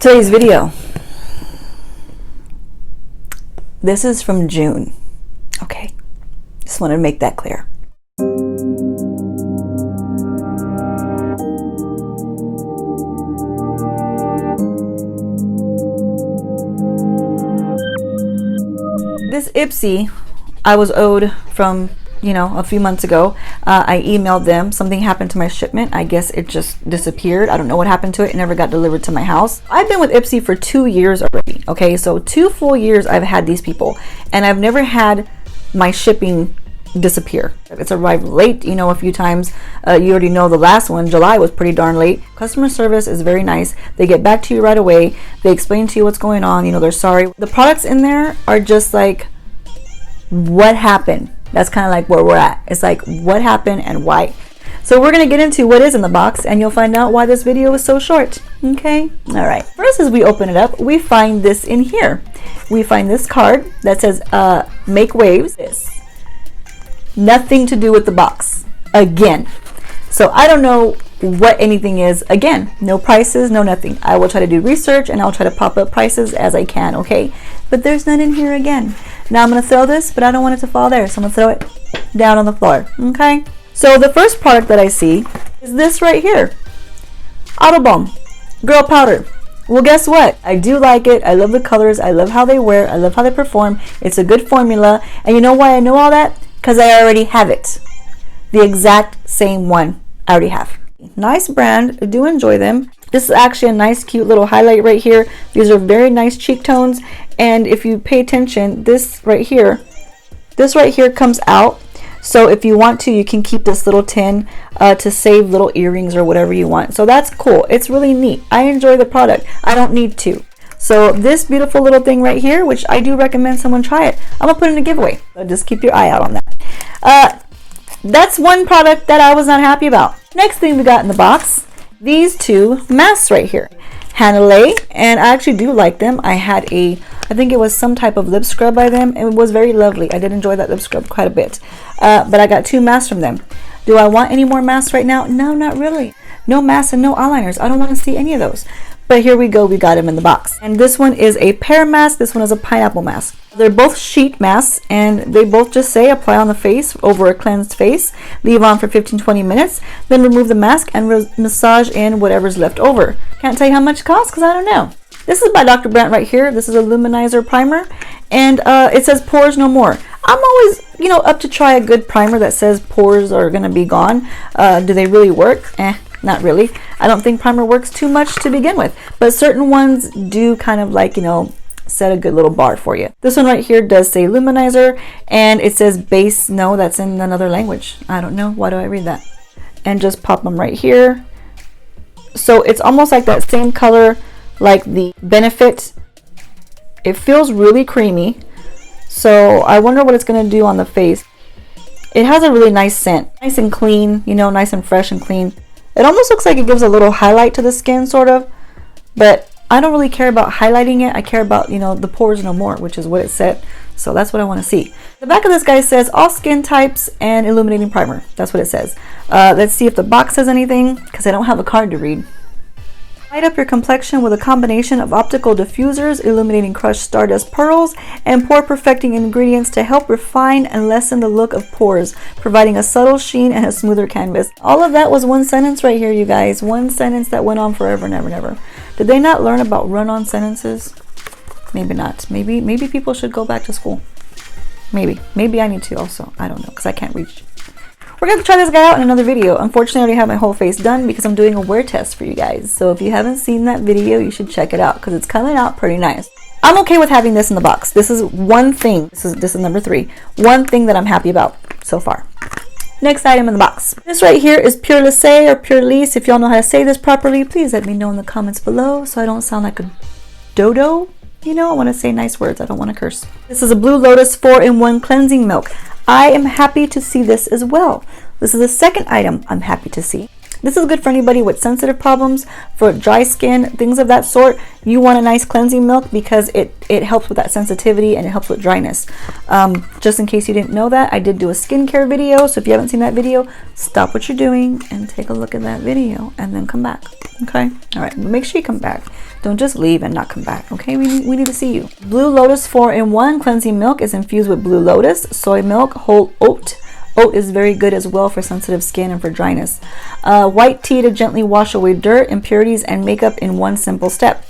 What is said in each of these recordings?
Today's video. This is from June. Okay, just wanted to make that clear. This Ipsy I was owed from, a few months ago. I emailed them. Something happened to my shipment. I guess it just disappeared. I don't know what happened to it. It never got delivered to my house. I've been with Ipsy for 2 years already. Okay, so 2 full years I've had these people, and I've never had my shipping disappear. It's arrived late, a few times. You already know the last one, July, was pretty darn late. Customer service is very nice. They get back to you right away. They explain to you what's going on. They're sorry. The products in there are just like, what happened? That's kind of like where we're at. It's like, what happened and why? So we're going to get into what is in the box, and you'll find out why this video is so short. Okay? All right. First, as we open it up, we find this in here. We find this card that says, make waves. This. Nothing to do with the box. Again. So I don't know what anything is. Again, no prices, no nothing. I will try to do research, and I'll try to pop up prices as I can, okay? But there's none in here again. Now I'm going to throw this, but I don't want it to fall there, so I'm going to throw it down on the floor, okay? So the first product that I see is this right here. Autobalm Girl Powder. Well, guess what? I do like it. I love the colors. I love how they wear. I love how they perform. It's a good formula. And you know why I know all that? Because I already have it. The exact same one I already have. Nice brand. I do enjoy them. This is actually a nice, cute little highlight right here. These are very nice cheek tones. And if you pay attention, this right here comes out. So if you want to, you can keep this little tin to save little earrings or whatever you want. So that's cool. It's really neat. I enjoy the product. I don't need to. So this beautiful little thing right here, which I do recommend someone try it. I'm going to put in a giveaway. So just keep your eye out on that. That's one product that I was not happy about. Next thing we got in the box, these two masks right here. Hanalei, and I actually do like them. I had I think it was some type of lip scrub by them, and it was very lovely. I did enjoy that lip scrub quite a bit. But I got 2 masks from them. Do I want any more masks right now? No, not really. No masks and no eyeliners. I don't want to see any of those. But here we go, we got them in the box. And this one is a pear mask, this one is a pineapple mask. They're both sheet masks, and they both just say apply on the face over a cleansed face, leave on for 15-20 minutes, then remove the mask and massage in whatever's left over. Can't tell you how much it costs because I don't know. This is by Dr. Brandt right here. This is a luminizer primer, and it says pores no more. I'm always, up to try a good primer that says pores are going to be gone. Do they really work? Not really. I don't think primer works too much to begin with, but certain ones do kind of like, set a good little bar for you. This one right here does say luminizer, and it says base. No, that's in another language. I don't know. Why do I read that? And just pop them right here. So it's almost like that same color like the Benefit. It feels really creamy. So I wonder what it's going to do on the face. It has a really nice scent. Nice and clean, nice and fresh and clean. It almost looks like it gives a little highlight to the skin, sort of, but I don't really care about highlighting it. I care about, the pores no more, which is what it said. So that's what I want to see. The back of this guy says all skin types and illuminating primer. That's what it says. Let's see if the box says anything, because I don't have a card to read. Light up your complexion with a combination of optical diffusers, illuminating crushed stardust pearls, and pore perfecting ingredients to help refine and lessen the look of pores, providing a subtle sheen and a smoother canvas. All of that was one sentence right here, you guys. One sentence that went on forever and ever and ever. Did they not learn about run-on sentences? Maybe not. Maybe people should go back to school. Maybe I need to also. I don't know, because I can't reach. We're going to try this guy out in another video. Unfortunately, I already have my whole face done because I'm doing a wear test for you guys. So if you haven't seen that video, you should check it out because it's coming out pretty nice. I'm okay with having this in the box. This is one thing. This is number 3. One thing that I'm happy about so far. Next item in the box. This right here is Pure Laissez or Pure Lisse. If y'all know how to say this properly, please let me know in the comments below so I don't sound like a dodo. I want to say nice words. I don't want to curse. This is a Blue Lotus 4-in-1 cleansing milk. I am happy to see this as well. This is the second item I'm happy to see. This is good for anybody with sensitive problems, for dry skin, things of that sort. You want a nice cleansing milk because it helps with that sensitivity and it helps with dryness. Just in case you didn't know that, I did do a skincare video. So if you haven't seen that video, stop what you're doing and take a look at that video and then come back. Okay? All right. But make sure you come back. Don't just leave and not come back. Okay? We need to see you. Blue Lotus 4-in-1 cleansing milk is infused with Blue Lotus, soy milk, whole oat. Oat is very good as well for sensitive skin and for dryness. White tea to gently wash away dirt, impurities, and makeup in one simple step.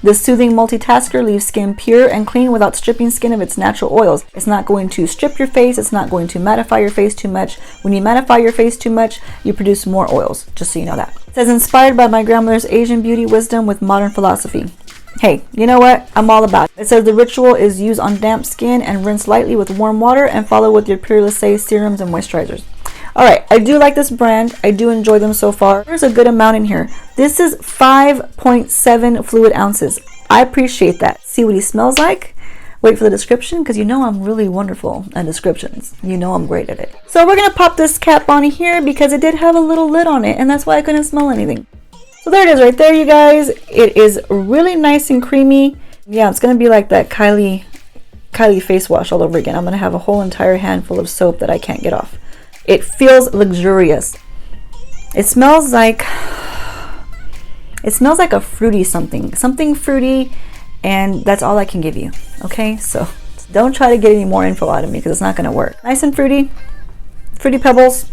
This soothing multitasker leaves skin pure and clean without stripping skin of its natural oils. It's not going to strip your face. It's not going to mattify your face too much. When you mattify your face too much, you produce more oils, just so you know that. It says, inspired by my grandmother's Asian beauty wisdom with modern philosophy. Hey, you know what? I'm all about it. It says the ritual is used on damp skin and rinse lightly with warm water and follow with your Pure Laissez serums and moisturizers. Alright, I do like this brand. I do enjoy them so far. There's a good amount in here. This is 5.7 fluid ounces. I appreciate that. See what he smells like? Wait for the description because you know I'm really wonderful at descriptions. You know I'm great at it. So we're going to pop this cap on here because it did have a little lid on it and that's why I couldn't smell anything. So there it is right there, you guys. It is really nice and creamy. Yeah, it's going to be like that Kylie face wash all over again. I'm going to have a whole entire handful of soap that I can't get off. It feels luxurious. It smells like a fruity something fruity, and that's all I can give you. Okay, so don't try to get any more info out of me because it's not going to work. Nice and fruity pebbles.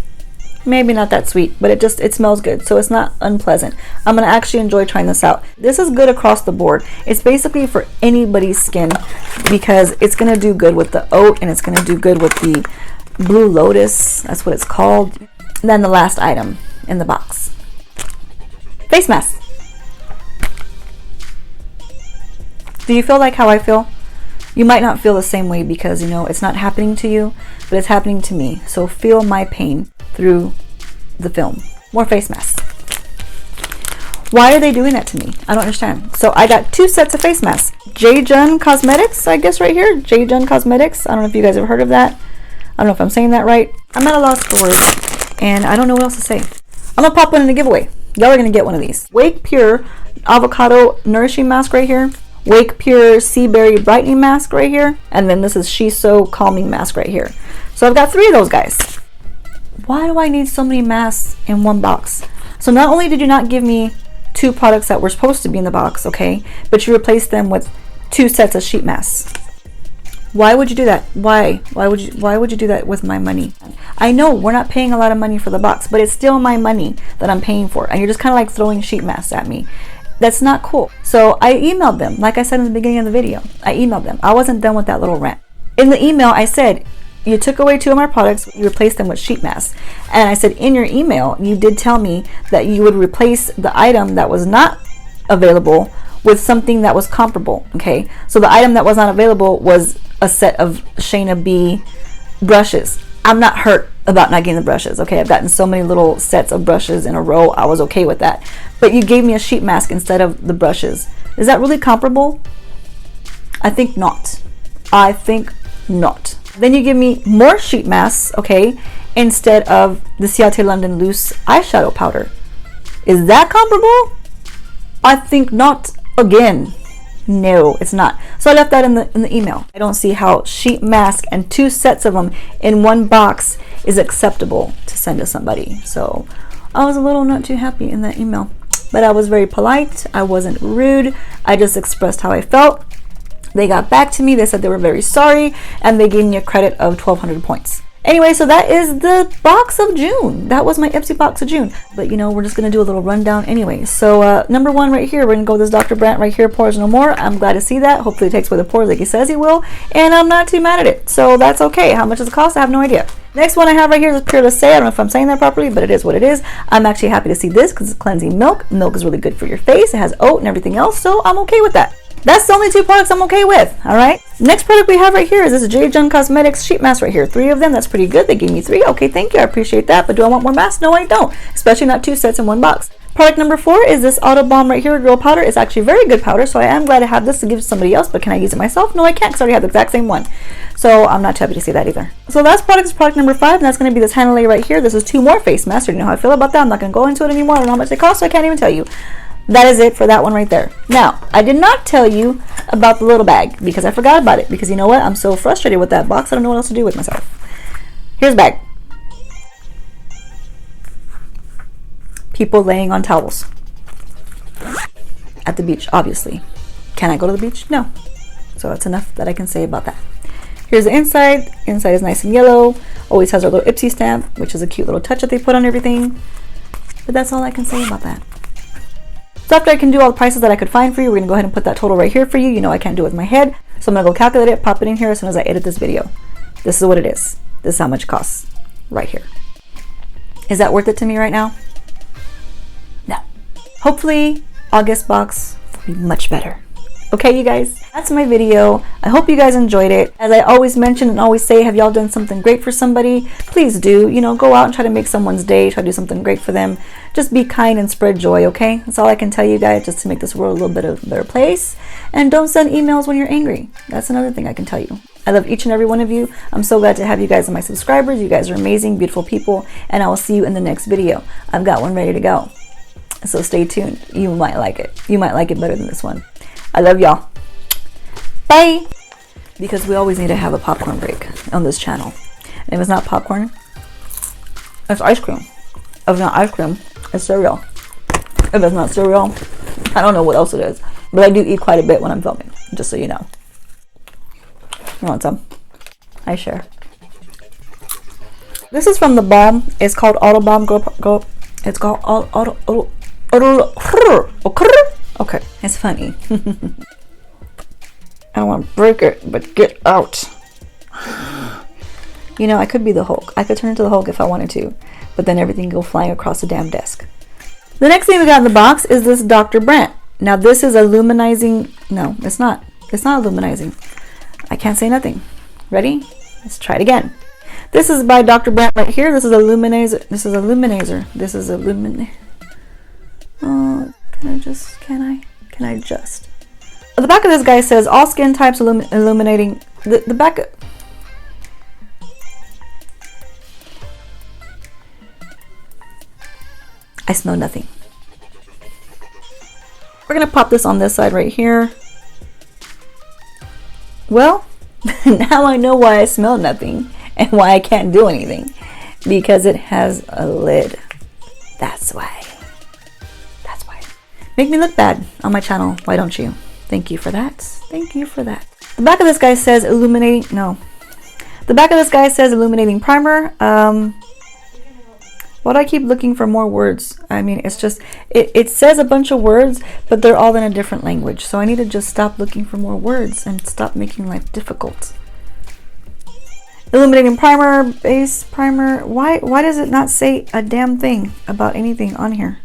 Maybe not that sweet, but it smells good, so it's not unpleasant. I'm going to actually enjoy trying this out. This is good across the board. It's basically for anybody's skin because it's going to do good with the oat and it's going to do good with the Blue Lotus. That's what it's called. And then the last item in the box. Face mask. Do you feel like how I feel? You might not feel the same way because, you know, it's not happening to you, but it's happening to me. So feel my pain through the film. More face masks. Why are they doing that to me? I don't understand. So I got 2 sets of face masks. J-Jun Cosmetics, I guess right here. J-Jun Cosmetics. I don't know if you guys have heard of that. I don't know if I'm saying that right. I'm at a loss for words and I don't know what else to say. I'm gonna pop one in a giveaway. Y'all are gonna get one of these. Wake Pure Avocado Nourishing Mask right here. Wake Pure Sea Berry Brightening Mask right here. And then this is Shiso Calming Mask right here. So I've got 3 of those guys. Why do I need so many masks in one box? So not only did you not give me 2 products that were supposed to be in the box, okay, but you replaced them with 2 sets of sheet masks. Why would you do that? Why would you do that with my money? I know we're not paying a lot of money for the box, but it's still my money that I'm paying for, and you're just kind of like throwing sheet masks at me. That's not cool. So I emailed them, like I said in the beginning of the video. I emailed them. I wasn't done with that little rant. In the email, I said, you took away 2 of my products, you replaced them with sheet masks. And I said, in your email, you did tell me that you would replace the item that was not available with something that was comparable. Okay, so the item that was not available was a set of Shayna B brushes. I'm not hurt about not getting the brushes. Okay, I've gotten so many little sets of brushes in a row. I was okay with that. But you gave me a sheet mask instead of the brushes. Is that really comparable? I think not. I think not. Then you give me more sheet masks, okay, instead of the Ciate London Loose eyeshadow powder. Is that comparable? I think not again. No, it's not. So I left that in the email. I don't see how sheet mask and 2 sets of them in one box is acceptable to send to somebody. So I was a little not too happy in that email, but I was very polite. I wasn't rude. I just expressed how I felt. They got back to me. They said they were very sorry and they gave me a credit of 1,200 points. Anyway, so that is the box of June. That was my Ipsy box of June. But you know, we're just going to do a little rundown anyway. So number 1 right here, we're going to go with this Dr. Brandt right here, Pores No More. I'm glad to see that. Hopefully it takes away the pores like he says he will. And I'm not too mad at it. So that's okay. How much does it cost? I have no idea. Next one I have right here is Pure Laissez. I don't know if I'm saying that properly, but it is what it is. I'm actually happy to see this because it's cleansing milk. Milk is really good for your face. It has oat and everything else. So I'm okay with that. That's the only 2 products I'm okay with. All right. Next product we have right here is this J-Jun Cosmetics sheet mask right here. 3 of them. That's pretty good. They gave me 3. Okay, thank you. I appreciate that. But do I want more masks? No, I don't. Especially not 2 sets in one box. Product number 4 is this Auto Balm right here, Girl Powder. It's actually very good powder, so I am glad to have this to give to somebody else, but can I use it myself? No, I can't, because I already have the exact same one. So I'm not too happy to see that either. So last product is product number 5, and that's going to be this Hanalei right here. This is 2 more face masks. You know how I feel about that. I'm not going to go into it anymore. I don't know how much they cost, so I can't even tell you. That is it for that one right there. Now, I did not tell you about the little bag, because I forgot about it. Because you know what? I'm so frustrated with that box, I don't know what else to do with myself. Here's a bag. People laying on towels. At the beach, obviously. Can I go to the beach? No. So that's enough that I can say about that. Here's the inside. Inside is nice and yellow. Always has our little Ipsy stamp, which is a cute little touch that they put on everything. But that's all I can say about that. So after I can do all the prices that I could find for you, we're going to go ahead and put that total right here for you. You know I can't do it with my head. So I'm going to go calculate it, pop it in here as soon as I edit this video. This is what it is. This is how much it costs right here. Is that worth it to me right now? No. Hopefully, August box will be much better. Okay, you guys, that's my video. I hope you guys enjoyed it. As I always mention and always say, have y'all done something great for somebody? Please do. You know, go out and try to make someone's day. Try to do something great for them. Just be kind and spread joy, okay? That's all I can tell you guys, just to make this world a little bit of a better place. And don't send emails when you're angry. That's another thing I can tell you. I love each and every one of you. I'm so glad to have you guys as my subscribers. You guys are amazing, beautiful people. And I will see you in the next video. I've got one ready to go. So stay tuned. You might like it. You might like it better than this one. I love y'all. Bye. Because we always need to have a popcorn break on this channel. And if it's not popcorn, it's ice cream. If it's not ice cream, it's cereal. If it's not cereal, I don't know what else it is. But I do eat quite a bit when I'm filming, just so you know. You want some? I share. This is from the balm. It's called Auto Balm Go. It's called Auto. Okay, it's funny. I don't want to break it, but get out. You know, I could be the Hulk. I could turn into the Hulk if I wanted to, but then everything go flying across the damn desk. The next thing we got in the box is this Dr. Brandt. Now this is illuminizing. No, it's not. It's not illuminizing. I can't say nothing. Ready? Let's try it again. This is by Dr. Brandt right here. This is a luminizer. This is a luminizer. This is a lumin. Oh, can I just? The back of this guy says all skin types illuminating. The back. I smell nothing. We're gonna pop this on this side right here. Well, now I know why I smell nothing and why I can't do anything, because it has a lid. That's why. That's why. Make me look bad on my channel. Why don't you? Thank you for that. Thank you for that. The back of this guy says illuminating. No. The back of this guy says illuminating primer. Why do I keep looking for more words? I mean, it's just, it says a bunch of words, but they're all in a different language. So I need to just stop looking for more words and stop making life difficult. Illuminating primer, base primer. Why does it not say a damn thing about anything on here?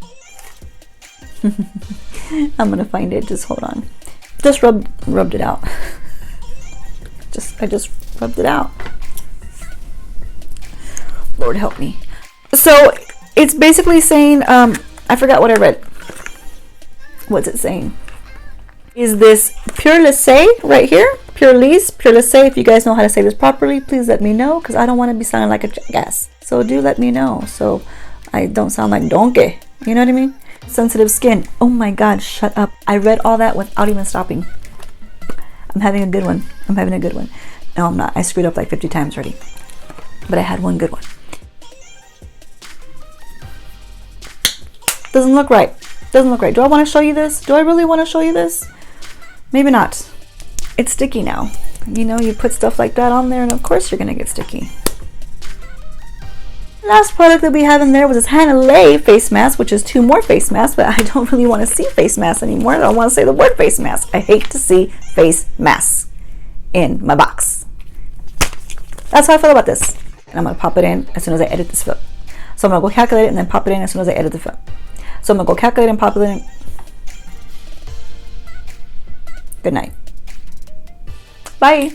I'm gonna find it. Just hold on. Just rubbed it out. I just rubbed it out. Lord help me. So it's basically saying, I forgot what I read. What's it saying? Is this Pure Laissez right here? Pure Laissez. If you guys know how to say this properly, please let me know, because I don't want to be sounding like a jackass. So do let me know, so I don't sound like donkey. You know what I mean? Sensitive skin. Oh my God, shut up. I read all that without even stopping. I'm having a good one. I'm having a good one. No, I'm not. I screwed up like 50 times already. But I had one good one. Doesn't look right. Doesn't look right. Do I want to show you this? Do I really want to show you this? Maybe not. It's sticky now. You know, you put stuff like that on there, and of course you're going to get sticky. Last product that we have in there was this Hanalei face mask, which is 2 more face masks, but I don't really want to see face masks anymore. I don't want to say the word face mask. I hate to see face masks in my box. That's how I feel about this. And I'm going to pop it in as soon as I edit this film. So I'm going to go calculate it and then pop it in as soon as I edit the film. So I'm going to go calculate and pop it in. Good night. Bye.